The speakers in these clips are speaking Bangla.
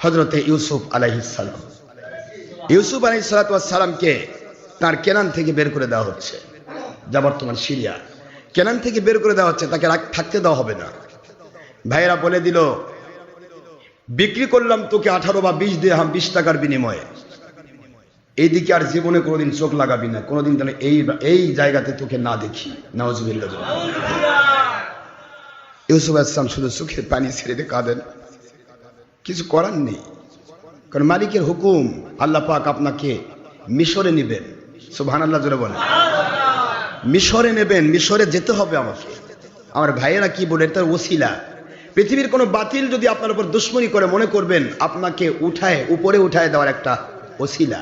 হযরতে ইউসুফ আলাইহিস সালাম। ইউসুফ আলাইহিস সালামকে তার কেনান থেকে বের করে দেওয়া হচ্ছে, যা বর্তমান সিরিয়া। কেনান থেকে বের করে দেওয়া হচ্ছে, তাকে থাকতে দেওয়া হবে না। ভাইয়েরা বলে দিল, বিক্রি করলাম তোকে 18 বা 20 দিরহাম, 20 টাকার বিনিময়ে। এইদিকে আর জীবনে কোনোদিন চোখ লাগাবি না, কোনোদিন যেন এই জায়গাতে তোকে না দেখি। নাউজুবিল্লাহ। ইউসুফ আলাইহিস সালাম শুধু চোখের পানি ছেড়ে দিয়ে কাঁদেন। কিছু করার নেই, কারণ মালিকের হুকুম। আল্লাহ পাক আপনাকে মিশরে নেবেন। সুবহানাল্লাহ জোরে বলেন। মিশরে নেবেন, মিশরে যেতে হবে আমাকে। আমার ভাইয়েরা কি বলে, এটার ওসিলা। পৃথিবীর কোনো বাতিল যদি আপনার উপর দুশ্মনী করে, মনে করবেন আপনাকে উপরে উঠায় দেওয়ার একটা ওসিলা।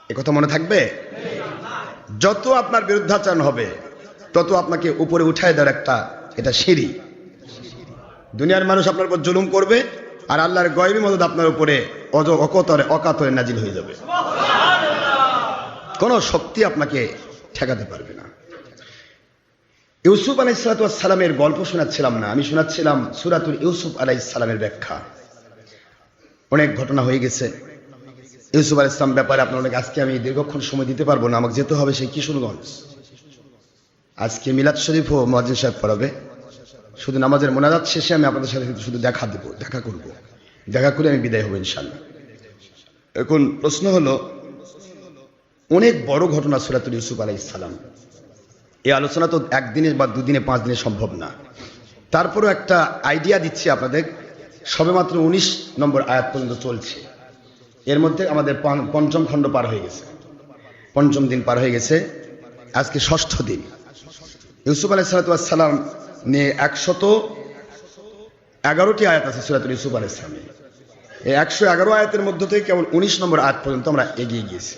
একথা মনে থাকবে। যত আপনার বিরুদ্ধাচরণ হবে, তত আপনাকে উপরে উঠায় দেওয়ার একটা এটা সিঁড়ি। দুনিয়ার মানুষ আপনার উপর জুলুম করবে, আর আল্লাহর গয়বী মদদ আপনার উপরে অকাতরে নাজিল হয়ে যাবে। কোন শক্তি আপনাকে ঠেকাতে পারবে না। ইউসুফ আলাইহিস সালামের গল্প শোনাচ্ছিলাম না, আমি শোনাচ্ছিলাম সূরাতুল ইউসুফ আলাইহিস সালামের ব্যাখ্যা। অনেক ঘটনা হয়ে গেছে ইউসুফ আলাইহিস সালাম ব্যাপারে। আপনার অনেক, আজকে আমি দীর্ঘক্ষণ সময় দিতে পারবো না, আমাকে যেতে হবে সেই কিশোরগঞ্জ। আজকে মিলাদ শরীফও মুয়াজ্জিন সাহেব পড়াবে। শুধু নামাজের মোনাজাত শেষে আমি আপনাদের সাথে শুধু দেখা করব, দেখা করে আমি বিদায় হব ইনশাআল্লাহ। এখন প্রশ্ন হলো, অনেক বড় ঘটনা সূরাতুল ইউসুফ আলাইহিস সালাম। এই আলোচনা তো একদিনে বা দুদিনে 5 দিনে সম্ভব না। তারপরও একটা আইডিয়া দিচ্ছি আপনাদের। সবেমাত্র 19 নম্বর আয়াত পর্যন্ত চলছে। এর মধ্যে আমাদের 5ম খণ্ড পার হয়ে গেছে, 5ম দিন পার হয়ে গেছে। আজকে 6ষ্ঠ দিন। ইউসুফ আলাইহিস সালাম নিয়ে 111টি আয়াত আছে সূরাতুল ইউসুফ আলাইহিস সালামে। এই 111 আয়াতের মধ্য থেকে কেবল 19 নম্বর আয়াত পর্যন্ত আমরা এগিয়ে গিয়েছি।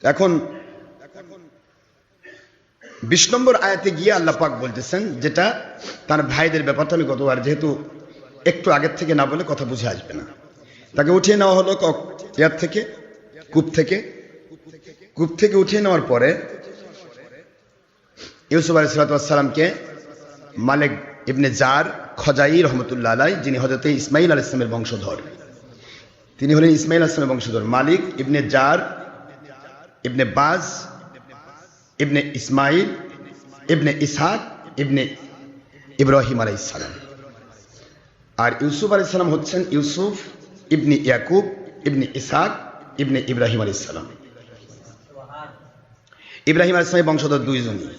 এখন 20 নম্বর আয়াতে গিয়ে আল্লাহ পাক বলতেছেন, যেটা তার ভাইদের ব্যাপারটা আমি গতবার, যেহেতু একটু আগের থেকে না বলে কথা বুঝে আসবে না, তাকে উঠিয়ে নেওয়া হলো ইয়ার থেকে, কূপ থেকে উঠিয়ে নেওয়ার পরে ইউসুফ আলাইহিস সালামকে মালিক ইবনে জার খজাই রহমতুল্লাহ আলাই, যিনি হযরত ইসমাঈল আলাইহিস সালামের বংশধর, তিনি হলেন ইসমাঈল আলাইহিস সালামের বংশধর। মালিক ইবনে জার ইবনে বাজ ইবনে ইসমাঈল ইবনে ইসহাক ইবনে ইব্রাহিম আলাইহিস সালাম। আর ইউসুফ আলাইহিস সালাম হচ্ছেন ইউসুফ ইবনে ইয়াকুব ইবনে ইসহাক ইবনে ইব্রাহিম আলাইহিস সালাম। ইব্রাহিম আলাইহিস সালামের বংশধর দুইজনই।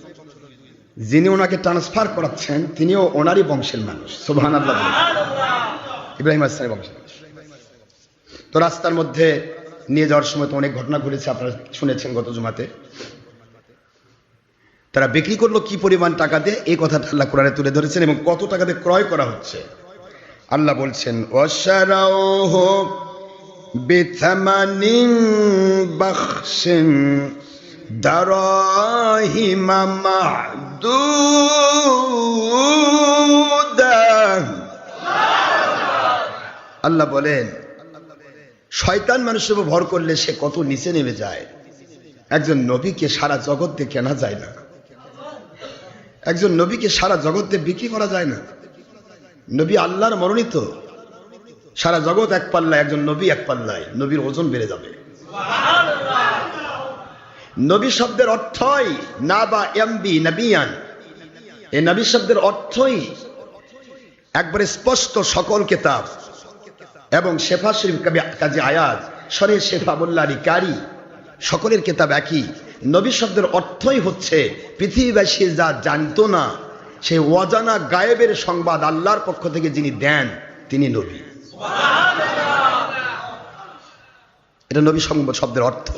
যিনি ওনাকে ট্রান্সফার করাচ্ছেন তিনিও ওনারই বংশের মানুষ। সুবহানাল্লাহ। ইব্রাহিম আলাইহিস সালামের বংশের মানুষ। তো রাস্তার মধ্যে নিয়ে যাওয়ার সময় তো অনেক ঘটনা ঘটেছে, আপনারা শুনেছেন গত জুমাতে। তারা বিক্রি করলো কি পরিমাণ টাকা দিয়ে, এই কথাটা আল্লাহ কোরআনে তুলে ধরেছেন, এবং কত টাকা দিয়ে ক্রয় করা হচ্ছে। আল্লাহ বলছেন, ওয়াশারাউহু বিথামানিন বাখশিন দারাহিমা মা'দুদা। আল্লাহ বলেন, শয়তান মানুষের উপর ভর করলে সে কত নিচে নেমে যায়। একজন নবীকে সারা জগৎ দিয়ে কেনা যায় না, একজন নবীকে সারা জগৎ দিয়ে বিক্রি করা যায় না। নবী আল্লাহর মনোনীত। সারা জগৎ এক পাল্লায়, একজন নবী এক পাল্লায়, নবীর ওজন বেড়ে যাবে। নবী শব্দের অর্থই না বা এমবি নবিয়ান। এই নবী শব্দের অর্থই একবারে স্পষ্ট, সকল কিতাব এবং শেফা শরীফ কাজী আয়াজ শরে শেফা মোল্লারি কারি সকলের কিতাব একই। নবী শব্দের অর্থই হচ্ছে পৃথিবীবাসী যা জানতো না, সেই অজানা গায়েবের সংবাদ আল্লাহর পক্ষ থেকে যিনি দেন তিনি নবী। এটা নবী শব্দের অর্থ।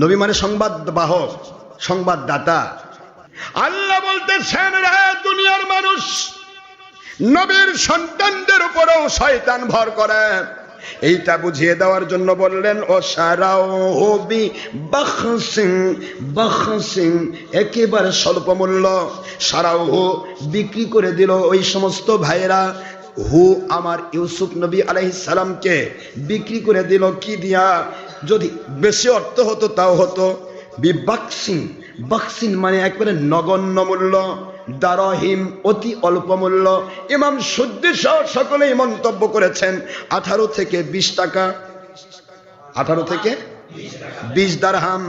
নবী মানে সংবাদ বাহক, সংবাদদাতা। আল্লাহ বলতেছেন, রে দুনিয়ার মানুষ, নবীর সন্তানদের উপরেও শয়তান ভর করে। এইটা বুঝিয়ে দেওয়ার জন্য বললেন, ও সারাও বি বাখসিন, একেবারে স্বল্প মূল্য। সারাও বিক্রি করে দিল ওই সমস্ত ভাইয়েরা, হু আমার ইউসুফ নবী আলাইহিস সালামকে বিক্রি করে দিল কি দিয়া? যদি বেশি অর্থ হতো তাও হতো। বাকসিন মানে একবারে নগণ্য মূল্য। দারহিম, অতি অল্প মূল্য। ইমাম সুদ্দি সহ সকলেই মন্তব্য করেছেন 18 থেকে 20 টাকা, 18 থেকে 20 দিরহাম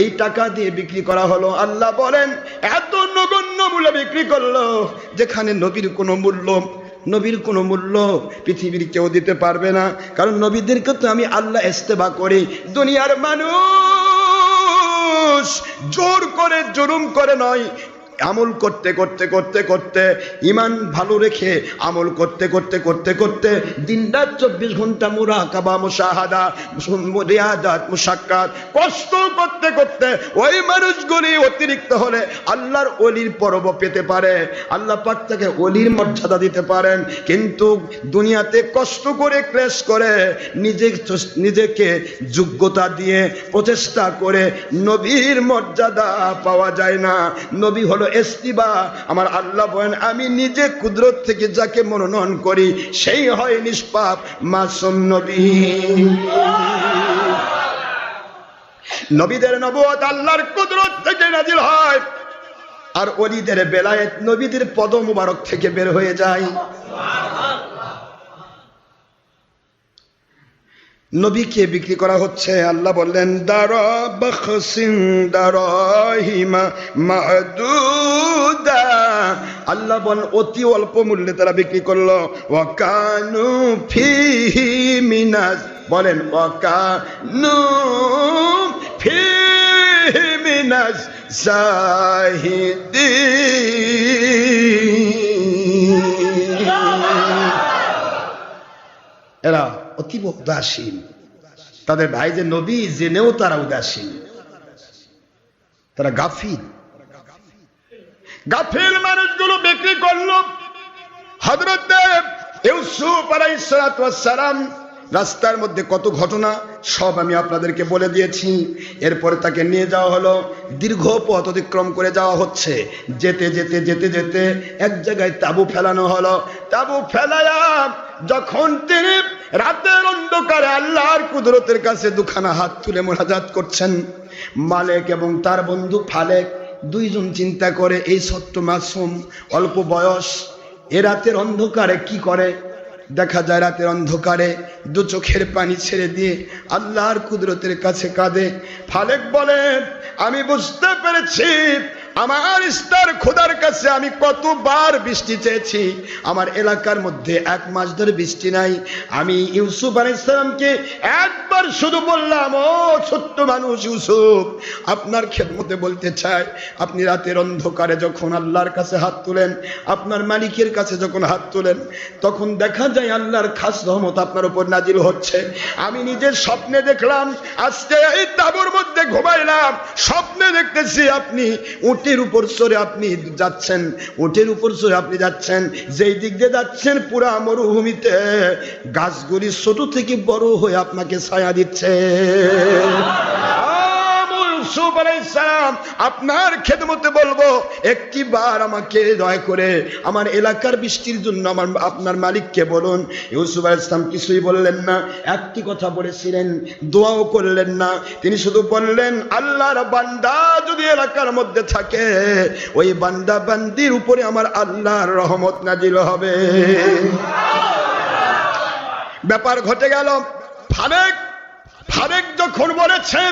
এই টাকা দিয়ে বিক্রি করা হলো। আল্লাহ বলেন এত নগণ্য মূল্যে বিক্রি করলো, যেখানে নবীর কোনো মূল্য পৃথিবীর কেউ দিতে পারবে না। কারণ নবীদেরকে তো আমি আল্লাহ ইস্তেবা করি। দুনিয়ার মানুষ জোর করে জুলুম করে নয়, আমল করতে করতে করতে করতে ইমান ভালো রেখে আমল করতে করতে করতে করতে দিনরাত 24 ঘন্টা মুরাকাবা, মুশাহাদা, রিয়াদাত, মুশাক্কাত কষ্ট করতে করতে ওই মানুষগুলি অতিরিক্ত হলে আল্লাহর ওলির পরব পেতে পারে, আল্লাহ পাক তাকে ওলির মর্যাদা দিতে পারেন। কিন্তু দুনিয়াতে কষ্ট করে ক্লেশ করে নিজেকে যোগ্যতা দিয়ে প্রচেষ্টা করে নবীর মর্যাদা পাওয়া যায় না। নবী হলো ইস্তিবা। আমার আল্লাহ বলেন আমি নিজে কুদরত থেকে যাকে মনোনয়ন করি সেই হয় নিষ্পাপ মাসুম নবী। নবীদের নবুয়ত আল্লাহর কুদরত থেকে নাজিল হয়, আর ওলিদের বেলায়েত নবীদের পদ মুবারক থেকে বের হয়ে যায়। নবীকে বিক্রি করা হচ্ছে। আল্লাহ বললেন দারাবাখসিন দারাহিমা মাহদুদা, আল্লাহ বলেন অতি অল্প মূল্যে তারা বিক্রি করলো। ওয়াকানু ফিহি মিনাজ, বলেন ওয়াকানু ফিহি মিনাজ জাহিদিন, এরা অতীব উদাসীন। তাদের ভাই যে নবী জেনেও তারা উদাসীন, তারা গাফিল। গাফিল মানুষগুলো বিক্রি করলো। হযরত ইউসুফ আলাইহিস সালাম রাস্তার মধ্যে কত ঘটনা সব আমি আপনাদেরকে বলে দিয়েছি। এরপরে তাকে নিয়ে যাওয়া হলো, দীর্ঘ পথ অতিক্রম করে যাওয়া হচ্ছে। যেতে যেতে যেতে যেতে এক জায়গায় তাঁবু ফেলানো হলো। তাঁবু ফেলায়া যখন তিনি রাতের অন্ধকারে আল্লাহর কুদরতের কাছে দুখানা হাত তুলে মোনাজাত করছেন, মালেক এবং তার বন্ধু ফালেক দুইজন চিন্তা করে এই ছোট্ট মাসুম অল্প বয়স এ রাতের অন্ধকারে কি করে। দেখা যায় রাতের অন্ধকারে দু চোখের পানি ছেড়ে দিয়ে আল্লাহর কুদরতের কাছে কাঁদে। ফালেক বলে আমি বুঝতে পেরেছি আমার ইস্তার খোদার কাছে আমি কতবার বৃষ্টি চেয়েছি, আমার এলাকার মধ্যে 1 মাস ধরে বৃষ্টি নাই। আমি ইউসুফ আলাইহিস সালামকে একবার শুধু বললাম, ও ছোট্ট মানুষ ইউসুফ, আপনার খেদমতে বলতে চাই, আপনি রাতের অন্ধকারে যখন আল্লাহর কাছে হাত তুলেন, আপনার মালিকের কাছে যখন হাত তুলেন, তখন দেখা যায় আল্লাহর খাস রহমত আপনার উপর নাজিল হচ্ছে। আমি নিজের স্বপ্নে দেখলাম, আজকে এই তাঁবুর মধ্যে ঘুমাইলাম, স্বপ্নে দেখতেছি আপনি উটের উপর চড়ে আপনি যাচ্ছেন, উটের উপর চড়ে আপনি যাচ্ছেন, যেই দিক দিয়ে যাচ্ছেন পুরা মরুভূমিতে গাছগুলি ছোট থেকে বড় হয়ে আপনাকে ছায়া দিচ্ছে। ইউসুফ আলাইহিস সালাম আপনার খেদমতে বলবো, একটিবার আমাকে দয়া করে আমার এলাকার বৃষ্টির জন্য আপনার মালিককে বলুন। ইউসুফ আলাইহিস সালাম কিছুই বললেন না, একটি কথা বলেছিলেন, দোয়াও করলেন না। তিনি শুধু বললেন আল্লাহর বান্দা যদি এলাকার মধ্যে থাকে, ওই বান্দা বান্দির উপরে আমার আল্লাহর রহমত নাজিল হবে। ব্যাপার ঘটে গেল। ফারেক যখন বলেছে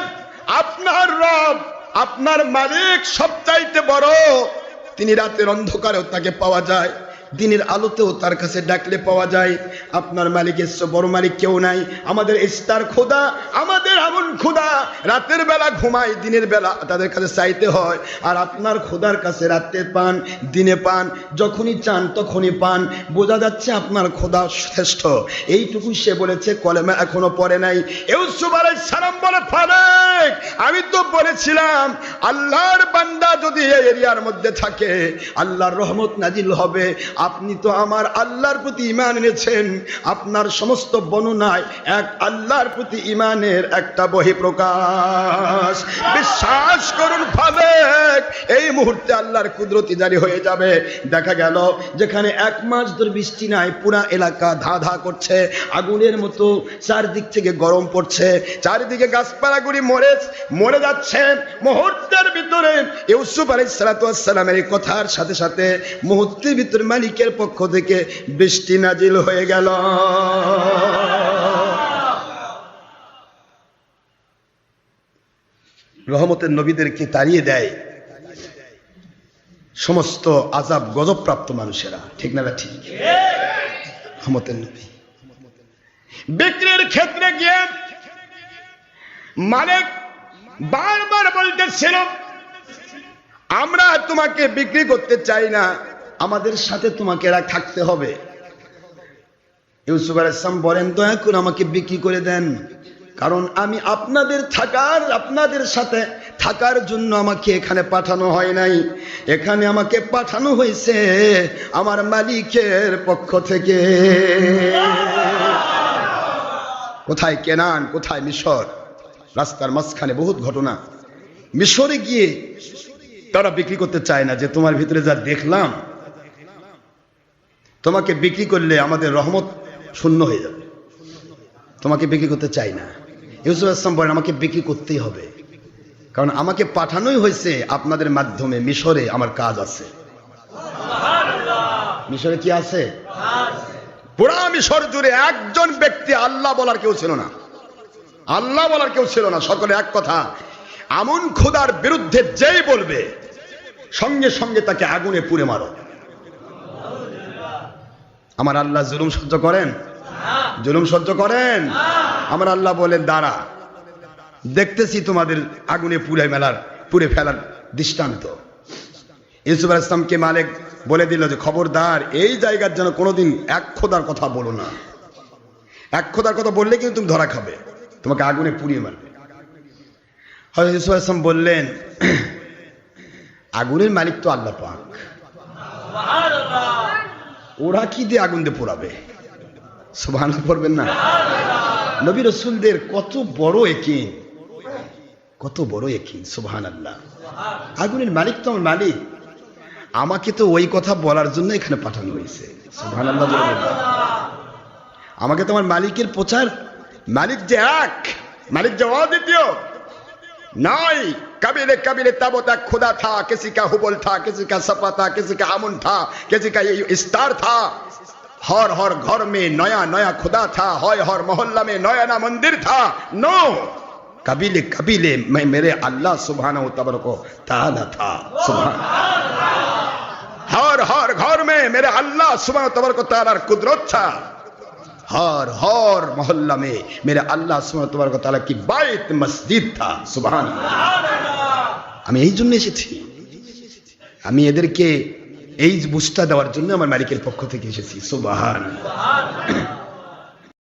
আপনার রব, আপনার মালিক সবচাইতে বড়, তিনি রাতের অন্ধকারেও তাকে পাওয়া যায়, দিনের আলোতেও তার কাছে ডাকলে পাওয়া যায়। আপনার মালিকের চেয়ে বড় মালিক কেউ নাই। আমাদের ইস্তার খোদা, আমাদের এমন খোদা রাতের বেলা ঘুমায়, দিনের বেলা তাদের কাছে চাইতে হয়। আর আপনার খোদার কাছে রাতে পান, দিনে পান, যখনই চান তখনই পান। বোঝা যাচ্ছে আপনার খোদা শ্রেষ্ঠ। এইটুকু সে বলেছে, কলেমা এখনো পড়ে নাই। ইউসুফ আলাইহিস সালাম বলে ফারেক, আমি তো বলেছিলাম আল্লাহর বান্দা যদি এই এরিয়ার মধ্যে থাকে আল্লাহর রহমত নাজিল হবে। আপনি তো আমার আল্লাহর প্রতি ঈমান এনেছেন, আপনার সমস্ত বর্ণনায় এক আল্লাহর প্রতি ঈমানের একটা বহি বহিঃপ্রকাশ। বিশ্বাস করুন ফালেক, এই মুহূর্তে আল্লাহর কুদরতি জারি হয়ে যাবে। দেখা গেল যেখানে 1 মাস ধরে বৃষ্টি নাই, পুরা এলাকা ধা ধা করছে, আগুনের মতো চারদিক থেকে গরম পড়ছে, চারিদিকে গাছপালাগুলি মরে যাচ্ছে। মুহূর্তের ভিতরে ইউসুফ আলাইহিস সালাতু ওয়াস সালামের এই কথার সাথে সাথে মুহূর্তের ভিতরে মালিকের পক্ষ থেকে বৃষ্টি নাজিল হয়ে গেল। রহমতের নবীদেরকে তাড়িয়ে দেয় সমস্ত আযাব গজব প্রাপ্ত মানুষেরা, ঠিক না ঠিক? রহমতের নবী বিক্রির ক্ষেত্রে গিয়ে মালিক বারবার বলতেছিল, আমরা তোমাকে বিক্রি করতে চাই না, আমাদের সাথে তোমাকে থাকতে হবে। ইউসুফ আলাইহিস সালাম বলেন, দয়া করে আমাকে বিক্রি করে দেন, কারণ আমি আপনাদের সাথে থাকার জন্য আমাকে এখানে পাঠানো হয় নাই, এখানে আমাকে পাঠানো হয়েছে আমার মালিকের পক্ষ থেকে। কোথায় কেনান, কোথায় মিশর, রাস্তার মাঝখানে বহুত ঘটনা। মিশরে গিয়ে তারা বিক্রি করতে চায় না, যে তোমার ভিতরে যা দেখলাম, তোমাকে বিক্রি করলে আমাদের রহমত শূন্য হয়ে যাবে, তোমাকে বিক্রি করতে চাই না। ইউসুফ আলাইহিস সালাম বলেন, আমাকে বিক্রি করতেই হবে, কারণ আমাকে পাঠানোই হয়েছে আপনাদের মাধ্যমে। মিশরে আমার কাজ আছে। মিশরে কি আছে? পুরা মিশর জুড়ে একজন ব্যক্তি আল্লাহ বলার কেউ ছিল না, আল্লাহ বলার কেউ ছিল না। সকলে এক কথা, আমন খোদার বিরুদ্ধে যেই বলবে সঙ্গে সঙ্গে তাকে আগুনে পুড়ে মারো। আমার আল্লাহ জুলুম সহ্য করেন? জুলুম সহ্য করেন? আমার আল্লাহ বলেন, দাঁড়া, দেখতেছি তোমাদের আগুনে পুড়ে ফেলার দৃষ্টান্ত। ইউসুফ আলাইহিস সালামকে মালিক বলে দিল যে খবরদার, এই জায়গার যেন কোনোদিন 1 খোদার কথা বলো না। 1 খোদার কথা বললে কিন্তু তুমি ধরা খাবে, তোমাকে আগুনে পুড়িয়ে মারবে। হযরত ইউসুফ আলাইহিস সালাম বললেন, আগুনের মালিক তো আল্লাহ পাক, ওরা কি দিয়ে আগুন দিয়ে পোড়াবে? সুবহানাল্লাহ পড়বেন না? নবী রাসূলদের কত বড় ইয়াকিন, কত বড় ইয়াকিন, সুবহানাল্লাহ। আগুনের মালিক তো আমার মালিক, আমাকে তো ওই কথা বলার জন্য এখানে পাঠানো হয়েছে। সুবহানাল্লাহ বলবেন? আমাকে তোমার মালিকের প্রচার, মালিক যে এক, মালিক যে অদ্বিতীয় নয়। कबीले कबीले तब तक खुदा था, किसी का हुबल था, किसी का सपा था, किसी का अमुन था, किसी का स्टार था। हर घर में नया नया खुदा था, हर मोहल्ला में नया नया मंदिर था। नो, कबीले कबीले में मेरे अल्लाह सुब्हानहू तबारक तआला था। सुभान, हर घर में मेरे अल्लाह सुब्हानहू तबारक तआला कुदरत था। हर मोहल्ला में मेरे अल्लाह सुब्हानहू तबारक तआला की बायत मस्जिद था। सुभान, আমি এই জন্য এসেছি, আমি এদেরকে এই বুঝটা দেওয়ার জন্য আমার মালিকের পক্ষ থেকে এসেছি। সুবহান।